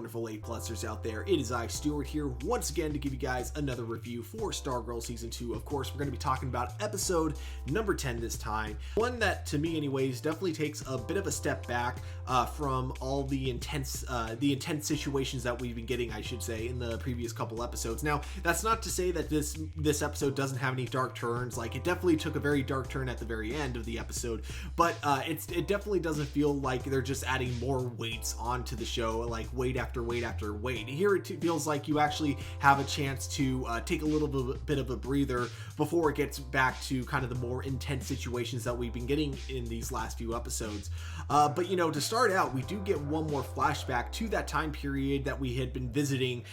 wonderful A-Plusers out there. It is I, Stuart, here once again to give you guys another review for Stargirl Season 2. Of course, we're going to be talking about episode number 10 this time. One that, to me anyways, definitely takes a bit of a step back from all the intense situations that we've been getting, I should say, in the previous couple episodes. Now, that's not to say that this episode doesn't have any dark turns. Like, it definitely took a very dark turn at the very end of the episode, but it definitely doesn't feel like they're just adding more weights onto the show, like weight after weight after weight. Here it feels like you actually have a chance to take a little bit of a breather before it gets back to kind of the more intense situations that we've been getting in these last few episodes. But you know, to start out, we do get one more flashback to that time period that we had been visiting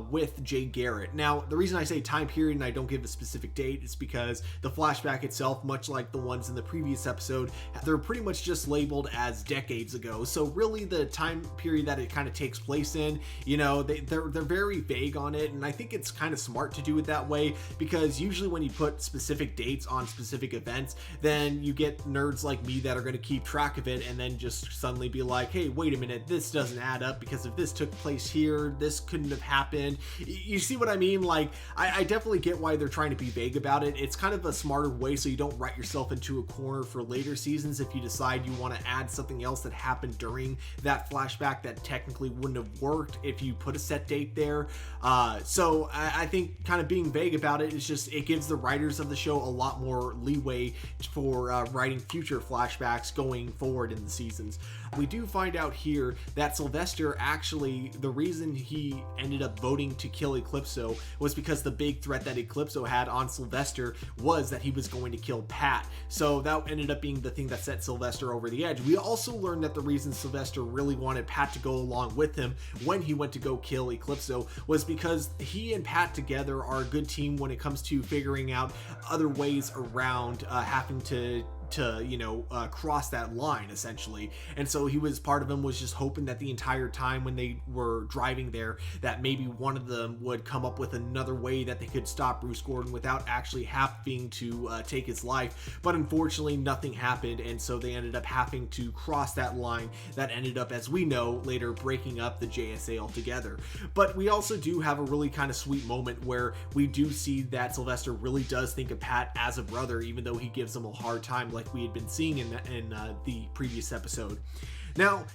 with Jay Garrett. Now, the reason I say time period and I don't give a specific date is because the flashback itself, much like the ones in the previous episode, they're pretty much just labeled as decades ago. So really the time period that it kind of takes place in, you know, they're very vague on it, and I think it's kind of smart to do it that way, because usually when you put specific dates on specific events, then you get nerds like me that are going to keep track of it and then just suddenly be like, hey, wait a minute, this doesn't add up, because if this took place here, this couldn't have happened. You see what I mean? Like, I definitely get why they're trying to be vague about it. It's kind of a smarter way so you don't write yourself into a corner for later seasons if you decide you want to add something else that happened during that flashback that technically wouldn't have worked if you put a set date there. So I think kind of being vague about it is just, it gives the writers of the show a lot more leeway for writing future flashbacks going forward in the seasons. We do find out here that Sylvester, actually, the reason he ended up voting to kill Eclipso was because the big threat that Eclipso had on Sylvester was that he was going to kill Pat. So that ended up being the thing that set Sylvester over the edge. We also learned that the reason Sylvester really wanted Pat to go along with him when he went to go kill Eclipso was because he and Pat together are a good team when it comes to figuring out other ways around having to cross that line, essentially. And so part of him was just hoping that the entire time when they were driving there, that maybe one of them would come up with another way that they could stop Bruce Gordon without actually having to take his life. But unfortunately, nothing happened, and so they ended up having to cross that line that ended up, as we know, later breaking up the JSA altogether. But we also do have a really kind of sweet moment where we do see that Sylvester really does think of Pat as a brother, even though he gives him a hard time, like we had been seeing in the previous episode. Now,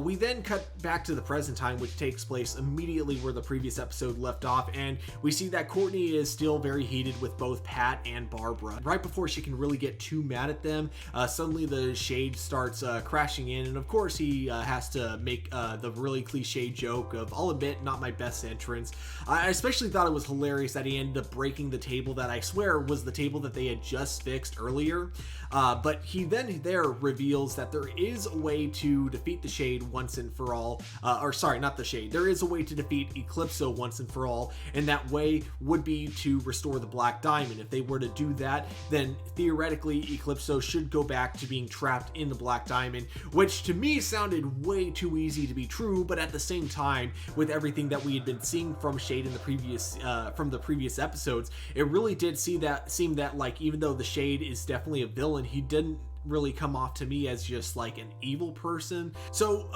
we then cut back to the present time, which takes place immediately where the previous episode left off, and we see that Courtney is still very heated with both Pat and Barbara. Right before she can really get too mad at them, suddenly the Shade starts crashing in, and of course he has to make the really cliche joke of, I'll admit, not my best entrance. I especially thought it was hilarious that he ended up breaking the table that I swear was the table that they had just fixed earlier. But he then reveals that there is a way to defeat the Shade once and for all, not the Shade. There is a way to defeat Eclipso once and for all, and that way would be to restore the Black Diamond. If they were to do that, then theoretically Eclipso should go back to being trapped in the Black Diamond, which to me sounded way too easy to be true. But at the same time, with everything that we had been seeing from Shade in the previous episodes, it really did seem that like, even though the Shade is definitely a villain, he didn't really come off to me as just like an evil person. So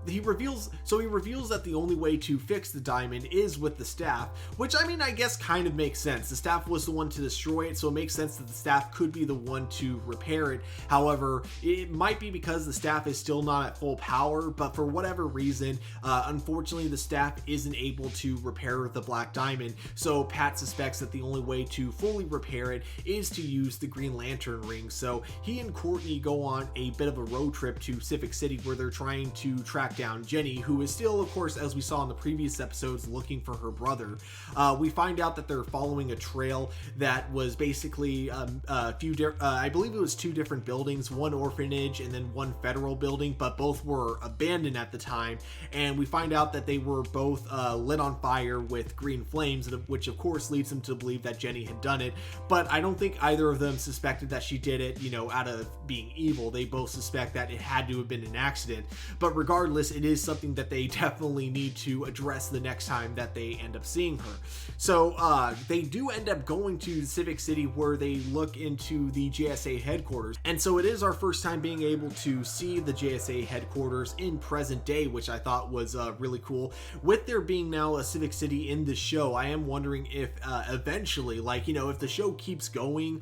he reveals that the only way to fix the diamond is with the staff, which, I mean, I guess kind of makes sense. The staff was the one to destroy it, so it makes sense that the staff could be the one to repair it. However, it might be because the staff is still not at full power, but for whatever reason, unfortunately the staff isn't able to repair the Black Diamond. So Pat suspects that the only way to fully repair it is to use the Green Lantern ring. So he and Courtney go on a bit of a road trip to Civic City, where they're trying to track down Jenny, who is still, of course, as we saw in the previous episodes, looking for her brother. We find out that they're following a trail that was basically I believe it was two different buildings, one orphanage and then one federal building, but both were abandoned at the time. And we find out that they were both lit on fire with green flames, which of course leads them to believe that Jenny had done it. But I don't think either of them suspected that she did it, out of being evil. They both suspect that it had to have been an accident, but regardless, it is something that they definitely need to address the next time that they end up seeing her. So they do end up going to Civic City, where they look into the JSA headquarters, and so it is our first time being able to see the JSA headquarters in present day, which I thought was really cool. With there being now a Civic City in the show, I am wondering if eventually, like, you know, if the show keeps going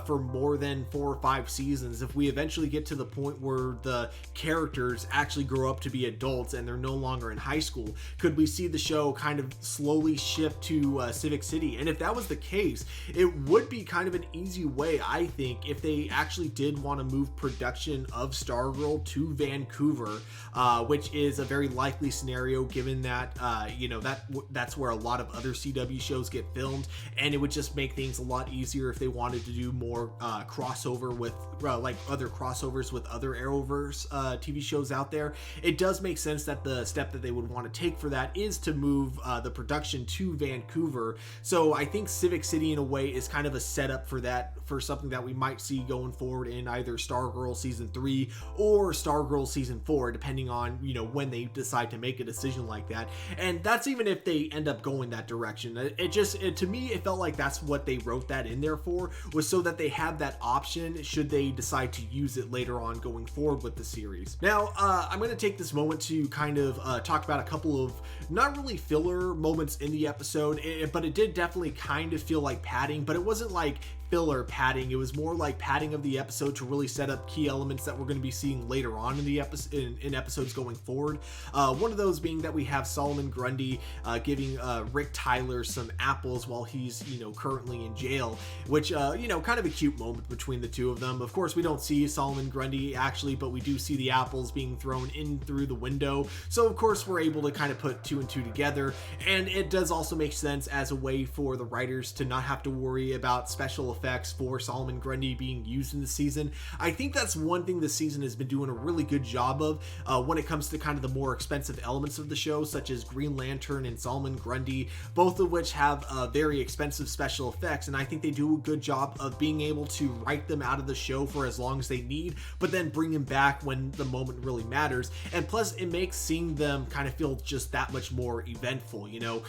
for more than 4 or 5 seasons, if we eventually get to the point where the characters actually grow up to be adults and they're no longer in high school, could we see the show kind of slowly shift to Civic City? And if that was the case, it would be kind of an easy way, I think, if they actually did want to move production of Stargirl to Vancouver, which is a very likely scenario given that you know, that's where a lot of other CW shows get filmed, and it would just make things a lot easier if they wanted to do more crossover with like other crossovers with other Arrowverse TV shows out there. It does make sense that the step that they would want to take for that is to move the production to Vancouver. So I think Civic City in a way is kind of a setup for that, for something that we might see going forward in either Stargirl season 3 or Stargirl season 4, depending on, you know, when they decide to make a decision like that. And that's even if they end up going that direction. To me, it felt like that's what they wrote that in there for, was so that they have that option should they decide to use it later on going forward with the series. Now, I'm going to take this moment to kind of talk about a couple of not really filler moments in the episode, but it did definitely kind of feel like padding, but it wasn't like filler padding. It was more like padding of the episode to really set up key elements that we're going to be seeing later on in the in episodes going forward. One of those being that we have Solomon Grundy giving Rick Tyler some apples while he's, you know, currently in jail, which you know, kind of a cute moment between the two of them. Of course, we don't see Solomon Grundy actually, but we do see the apples being thrown in through the window. So of course, we're able to kind of put 2 and 2 together, and it does also make sense as a way for the writers to not have to worry about special effects for Solomon Grundy being used in the season. I think that's one thing this season has been doing a really good job of when it comes to kind of the more expensive elements of the show, such as Green Lantern and Solomon Grundy, both of which have very expensive special effects, and I think they do a good job of being able to write them out of the show for as long as they need, but then bring them back when the moment really matters. And plus, it makes seeing them kind of feel just that much more eventful. You know,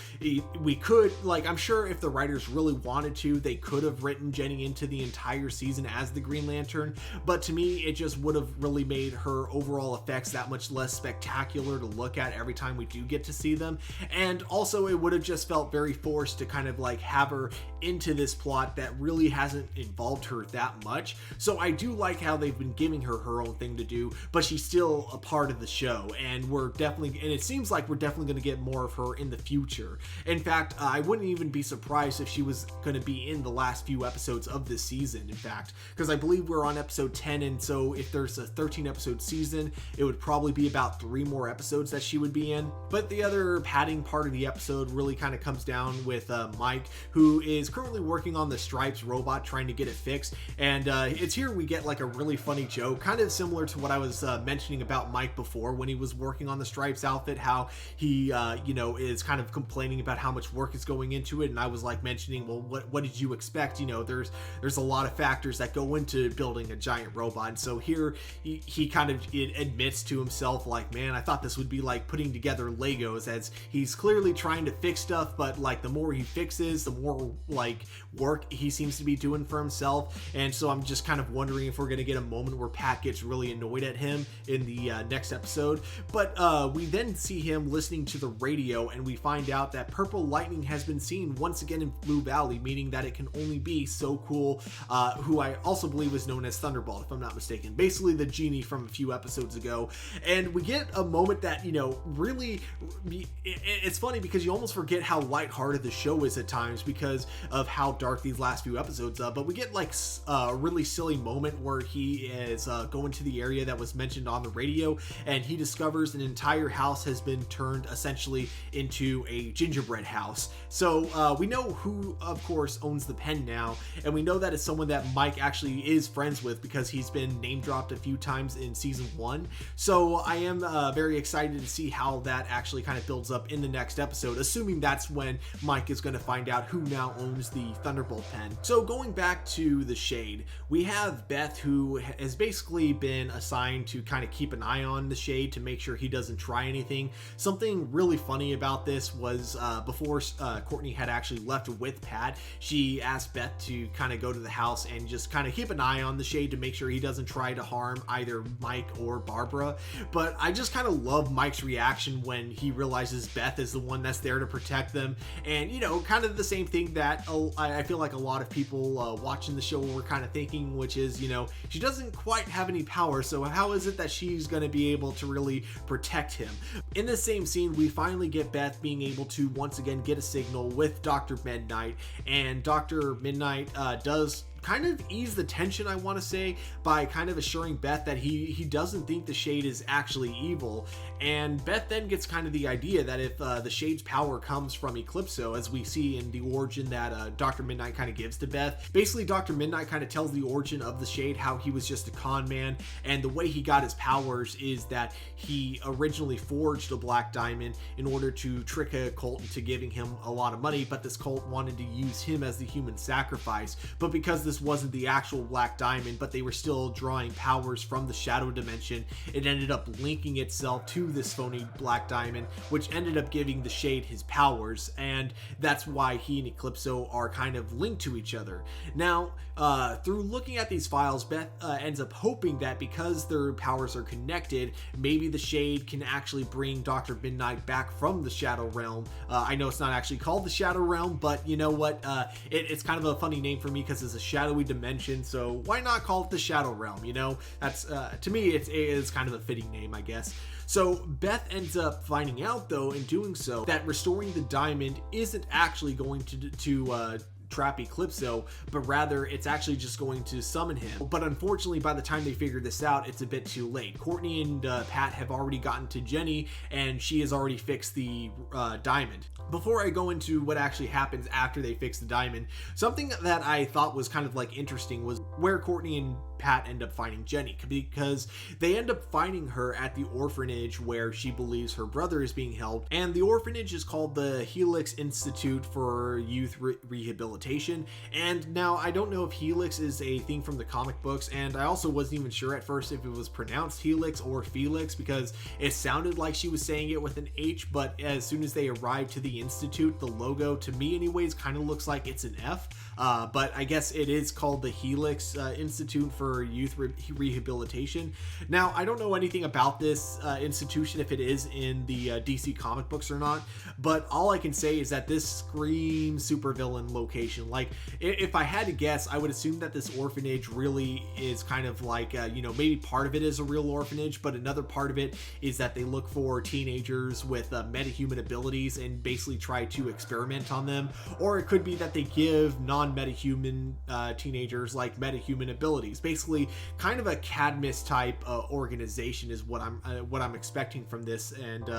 we could, like, I'm sure if the writers really wanted to, they could have written Jenny into the entire season as the Green Lantern, but to me, it just would have really made her overall effects that much less spectacular to look at every time we do get to see them. And also, it would have just felt very forced to kind of like have her into this plot that really hasn't involved her that much. So I do like how they've been giving her her own thing to do, but she's still a part of the show, and it seems like we're definitely going to get more of her in the future. In fact, I wouldn't even be surprised if she was going to be in the last few episodes of this season, in fact, because I believe we're on episode 10, and so if there's a 13 episode season, it would probably be about 3 more episodes that she would be in. But the other padding part of the episode really kind of comes down with Mike, who is currently working on the Stripes robot, trying to get it fixed, and it's here we get like a really funny joke, kind of similar to what I was mentioning about Mike before when he was working on the Stripes outfit, how he you know, is kind of complaining about how much work is going into it, and I was like mentioning, well, what did you expect? You know, there's a lot of factors that go into building a giant robot. And so here he kind of admits to himself, like, man, I thought this would be like putting together Legos, as he's clearly trying to fix stuff, but like the more he fixes, the more like work he seems to be doing for himself. And so I'm just kind of wondering if we're going to get a moment where Pat gets really annoyed at him in the next episode. But we then see him listening to the radio, and we find out that purple lightning has been seen once again in Blue Valley, meaning that it can only be So Cool, who I also believe is known as Thunderbolt, if I'm not mistaken, basically the genie from a few episodes ago. And we get a moment that, you know, really, it's funny because you almost forget how lighthearted the show is at times because of how dark these last few episodes are. But we get like a really silly moment where he is going to the area that was mentioned on the radio, and he discovers an entire house has been turned essentially into a gingerbread house. So we know who, of course, owns the pen now, and we know that it's someone that Mike actually is friends with because he's been name dropped a few times in season 1. So I am very excited to see how that actually kind of builds up in the next episode, assuming that's when Mike is going to find out who now owns the Thunderbolt pen. So going back to the Shade, we have Beth, who has basically been assigned to kind of keep an eye on the Shade to make sure he doesn't try anything. Something really funny about this was before Courtney had actually left with Pat, she asked Beth to kind of go to the house and just kind of keep an eye on the Shade to make sure he doesn't try to harm either Mike or Barbara. But I just kind of love Mike's reaction when he realizes Beth is the one that's there to protect them, and you know, kind of the same thing that I feel like a lot of people watching the show were kind of thinking, which is, you know, she doesn't quite have any power, so how is it that she's going to be able to really protect him? In the same scene, we finally get Beth being able to once again get a signal with Dr. Midnight, and Dr. Midnight does kind of ease the tension, I want to say, by kind of assuring Beth that he doesn't think the Shade is actually evil. And Beth then gets kind of the idea that if the Shade's power comes from Eclipso, as we see in the origin that Dr. Midnight kind of gives to Beth, basically Dr. Midnight kind of tells the origin of the Shade, how he was just a con man, and the way he got his powers is that he originally forged a Black Diamond in order to trick a cult into giving him a lot of money, but this cult wanted to use him as the human sacrifice. But because this wasn't the actual Black Diamond, but they were still drawing powers from the shadow dimension, it ended up linking itself to this phony Black Diamond, which ended up giving the Shade his powers, and that's why he and Eclipso are kind of linked to each other. Now, through looking at these files, Beth ends up hoping that because their powers are connected, maybe the Shade can actually bring Dr. Midnight back from the Shadow Realm. I know it's not actually called the Shadow Realm, but you know what? It's kind of a funny name for me because it's a shadowy dimension, so why not call it the Shadow Realm? You know, that's to me it is kind of a fitting name, I guess. So Beth ends up finding out, though, in doing so, that restoring the diamond isn't actually going to trap Eclipso, but rather it's actually just going to summon him. But unfortunately, by the time they figure this out, it's a bit too late. Courtney and Pat have already gotten to Jenny, and she has already fixed the diamond. Before I go into what actually happens after they fix the diamond, something that I thought was kind of like interesting was where Courtney and Pat end up finding Jenny, because they end up finding her at the orphanage where she believes her brother is being held, and the orphanage is called the Helix Institute for Youth Rehabilitation. And now I don't know if Helix is a thing from the comic books, and I also wasn't even sure at first if it was pronounced Helix or Felix, because it sounded like she was saying it with an H, but as soon as they arrived to the institute, the logo, to me anyways, kind of looks like it's an F. But I guess it is called the Helix Institute for Youth Rehabilitation. Now, I don't know anything about this institution, if it is in the DC comic books or not, but all I can say is that this screams supervillain location. Like, if I had to guess, I would assume that this orphanage really is kind of like, you know, maybe part of it is a real orphanage, but another part of it is that they look for teenagers with metahuman abilities and basically try to experiment on them. Or it could be that they give non-metahuman teenagers like metahuman abilities. Basically, kind of a Cadmus type organization is what I'm expecting from this, and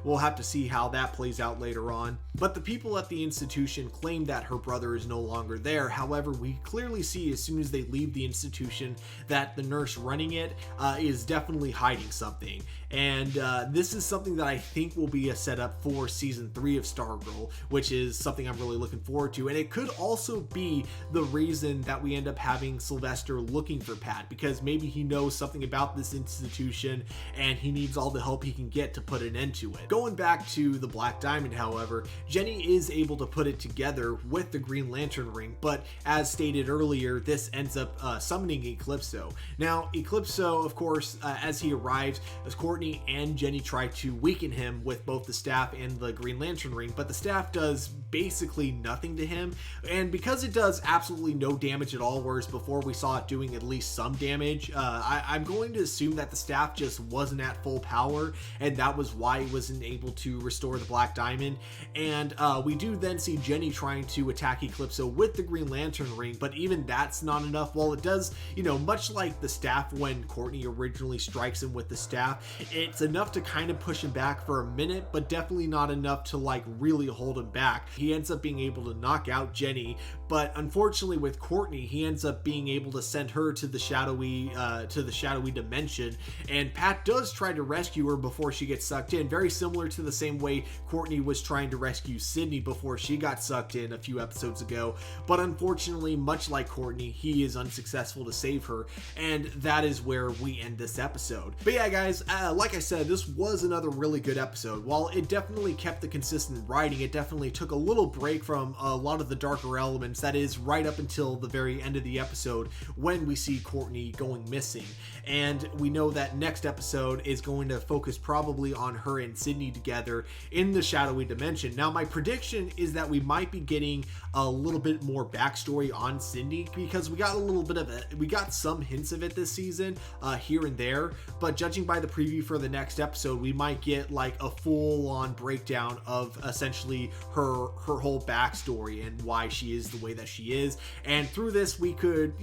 we'll have to see how that plays out later on. But the people at the institution claim that her brother is no longer there. However, we clearly see as soon as they leave the institution that the nurse running it is definitely hiding something. And this is something that I think will be a setup for season 3 of Stargirl, which is something I'm really looking forward to. And it could also be the reason that we end up having Sylvester looking for Pat, because maybe he knows something about this institution and he needs all the help he can get to put an end to it. Going back to the Black Diamond, however, Jenny is able to put it together with the Green Lantern ring, but as stated earlier, this ends up summoning Eclipso. Now, Eclipso, of course, as he arrives, as Courtney and Jenny try to weaken him with both the staff and the Green Lantern ring, but the staff does basically nothing to him, and because it does absolutely no damage at all, whereas before we saw it doing at least some damage, I'm going to assume that the staff just wasn't at full power, and that was why it wasn't able to restore the Black Diamond. And we do then see Jenny trying to attack Eclipso with the Green Lantern ring, but even that's not enough. While it does, you know, much like the staff when Courtney originally strikes him with the staff, it's enough to kind of push him back for a minute, but definitely not enough to like really hold him back. He ends up being able to knock out Jenny, but unfortunately with Courtney, he ends up being able to send her to the shadowy dimension, and Pat does try to rescue her before she gets sucked in, very similar to the same way Courtney was trying to rescue Sydney before she got sucked in a few episodes ago. But unfortunately, much like Courtney, he is unsuccessful to save her, and that is where we end this episode. But yeah, guys, like I said, this was another really good episode. While it definitely kept the consistent writing, it definitely took a little break from a lot of the darker elements, that is right up until the very end of the episode when we see Courtney going missing. And we know that next episode is going to focus probably on her and Sydney together in the shadowy dimension. Now, my prediction is that we might be getting a little bit more backstory on Sydney, because we got a little bit of it. We got some hints of it this season here and there, but judging by the preview for the next episode, we might get like a full-on breakdown of essentially her whole backstory and why she is the way that she is. And through this, we could,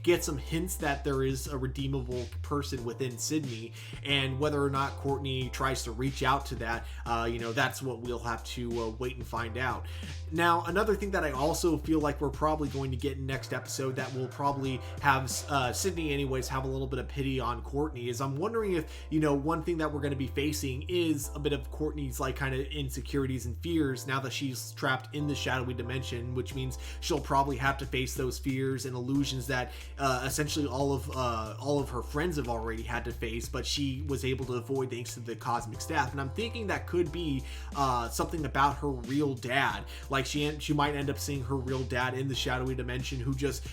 get some hints that there is a redeemable person within Sydney, and whether or not Courtney tries to reach out to that, that's what we'll have to wait and find out. Now, another thing that I also feel like we're probably going to get in next episode that will probably have Sydney anyways have a little bit of pity on Courtney is, I'm wondering if, one thing that we're going to be facing is a bit of Courtney's like kind of insecurities and fears now that she's trapped in the shadowy dimension, which means she'll probably have to face those fears and illusions that essentially all of her friends have already had to face, but she was able to avoid thanks to the cosmic staff. And I'm thinking that could be something about her real dad. Like she might end up seeing her real dad in the shadowy dimension, who just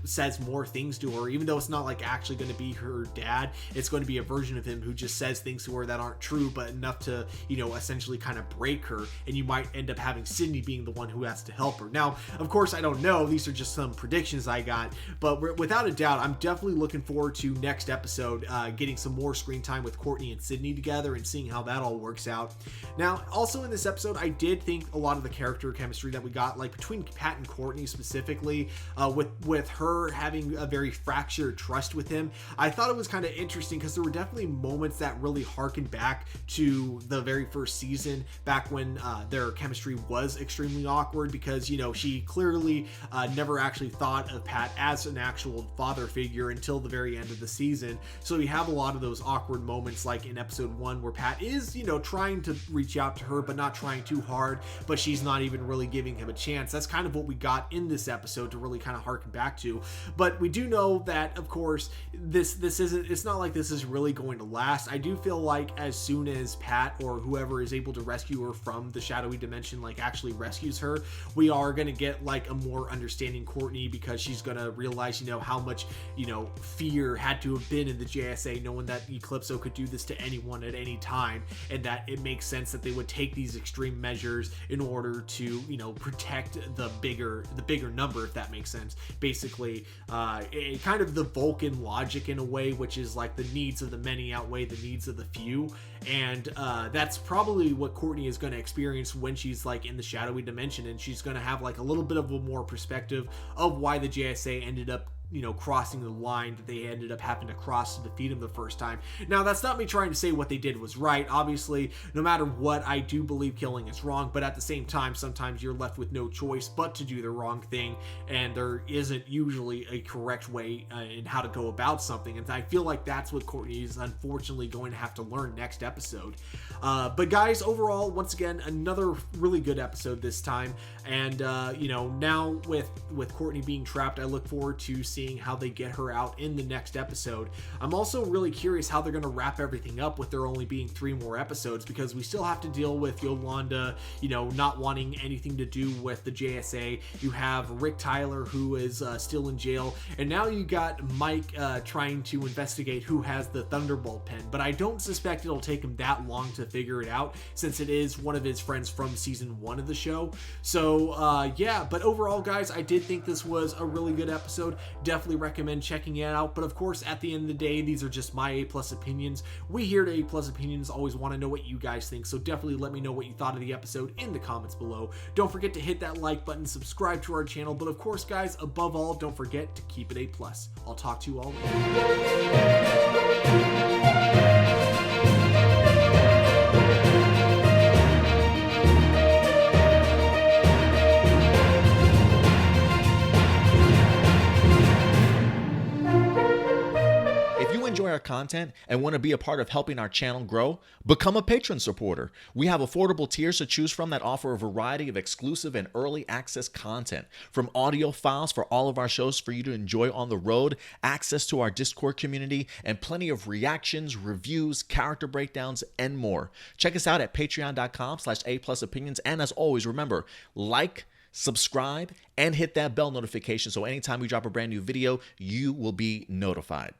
says more things to her, even though it's not like actually going to be her dad. It's going to be a version of him who just says things to her that aren't true, but enough to, essentially kind of break her. And you might end up having Sydney being the one who has to help her. Now, of course, I don't know. These are just some predictions I got, but without a doubt, I'm definitely looking forward to next episode, getting some more screen time with Courtney and Sydney together and seeing how that all works out. Now, also in this episode, I did think a lot of the character chemistry that we got, like between Pat and Courtney specifically, with her having a very fractured trust with him, I thought it was kind of interesting because there were definitely moments that really harkened back to the very first season, back when their chemistry was extremely awkward, because she clearly never actually thought of Pat as an actual father figure until the very end of the season. So we have a lot of those awkward moments, like in episode 1 where Pat is trying to reach out to her but not trying too hard, but she's not even really giving him a chance. That's kind of what we got in this episode to really kind of harken back to. But we do know that, of course, it's not like this is really going to last. I do feel like as soon as Pat or whoever is able to rescue her from the shadowy dimension actually rescues her, we are going to get like a more understanding Courtney, because she's going to realize how much fear had to have been in the JSA, knowing that Eclipso could do this to anyone at any time, and that it makes sense that they would take these extreme measures in order to protect the bigger number, if that makes sense. Basically, kind of the Vulcan logic in a way, which is like the needs of the many outweigh the needs of the few. And that's probably what Courtney is going to experience when she's like in the shadowy dimension, and she's going to have like a little bit of a more perspective of why the JSA ended up crossing the line that they ended up having to cross to defeat him the first time. Now, that's not me trying to say what they did was right. Obviously, no matter what, I do believe killing is wrong, but at the same time, sometimes you're left with no choice but to do the wrong thing, and there isn't usually a correct way in how to go about something, and I feel like that's what Courtney is unfortunately going to have to learn next episode. But guys, overall, once again, another really good episode this time, and now with Courtney being trapped, I look forward to seeing how they get her out in the next episode. I'm also really curious how they're going to wrap everything up with there only being 3 more episodes, because we still have to deal with Yolanda, not wanting anything to do with the JSA. You have Rick Tyler, who is still in jail, and now you got Mike trying to investigate who has the Thunderbolt pen, but I don't suspect it'll take him that long to figure it out, since it is one of his friends from season 1 of the show. So yeah, but overall, guys, I did think this was a really good episode. Definitely recommend checking it out. But of course, at the end of the day, these are just my A+ opinions. We here at A+ Opinions always want to know what you guys think, so definitely let me know what you thought of the episode in the comments below. Don't forget to hit that like button, subscribe to our channel, but of course, guys, above all, don't forget to keep it A+. I'll talk to you all later. content and want to be a part of helping our channel grow? Become a patron supporter. We have affordable tiers to choose from that offer a variety of exclusive and early access content, from audio files for all of our shows for you to enjoy on the road, access to our Discord community, and plenty of reactions, reviews, character breakdowns, and more. Check us out at patreon.com/A+opinions. And as always, remember, like, subscribe, and hit that bell notification so anytime we drop a brand new video, you will be notified.